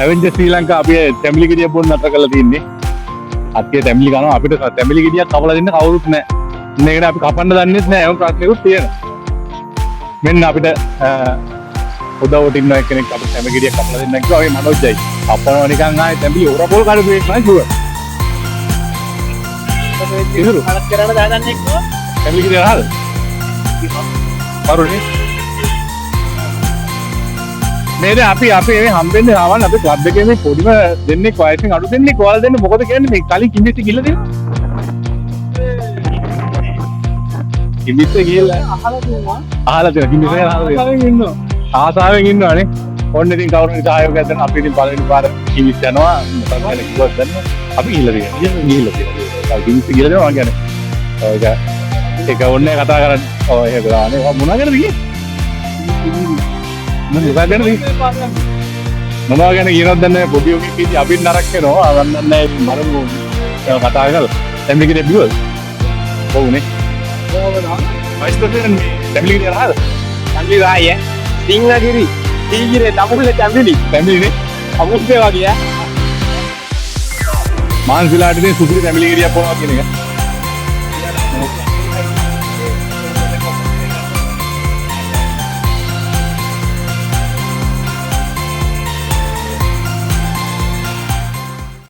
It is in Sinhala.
ඇවෙන්ජර් ශ්‍රී ලංකා අපි තැඹිලි ගෙඩිය බොන්න නතර කරලා තින්නේ. අත්කේ තැඹිලි කනවා අපිට තැඹිලි ගෙඩියක් කපලා දෙන්න කවුරුත් නැහැ. මේකට අපි කපන්න දන්නෙත් නැහැ. ඒවම ප්‍රශ්නෙකුත් තියෙනවා. මෙන්න අපිට උදව්වට ඉන්න කෙනෙක් අපිට තැඹිලි ගෙඩියක් කපලා දෙන්න කිව්වා. ඒ මනෝජ්ජයි. කපනවා නිකන් ආයේ තැඹිලි උරපොල් කඩපු එක නෑ ෂුවර්. ඉතින් හලක් කරන්න දාන්න එක්ක තැඹිලි ගෙඩිය රහද? පරුනේ මේක අපි මේ හම්බෙන්නේ ආවන් අපේ ක්ලබ් එකේ මේ පොඩිම දෙන්නේ වයසින් අඩු දෙන්නේ කොහොමද දෙන්නේ මොකද කියන්නේ මේ කලින් කිඹිස්ස ගිහලා දෙන්නේ කිඹිස්ස ගිහලා අහලා තියෙනවා කිඹිස්ස ගැන අහලා තියෙනවා ආසාවෙන් ඉන්නවනේ ඔන්න ඉතින් කවුරුන් සහයෝගයක් දෙන්න අපි ඉතින් පළවෙනි පාර කිඹිස්ස යනවා මොකක්ද කියලා කිව්වොත් දන්න අපි ගිහලා තියෙනවා කිඹිස්ස ගිහලා දෙනවා මම කියන්නේ ඒක ඕනේ කතා කරන්නේ ඔය ඒක ගානේ මොනවා ගැනද කියන්නේ මොනවා ගැනද මොනවා ගැන කියනවද දන්නේ පොඩි උගෙක් ඉති අපිත් නරක වෙනවා අවන්නන්නේ නැහැ මරමු කතා කරලා තැඹිලි ගෙඩිය බිව්වද ඔව්නේ කොහොමද වයිස්තෝනේ තැඹිලි ගෙඩිය රහද තැඹිලි රාය සිංහගිරි තීගිරේ තමුල්ල තැඹිලිනේ අමුස්සේ වගේ මාන්සිලාට ඉතින් සුපිරි තැඹිලි ගෙඩියක් බොනවා කියන එක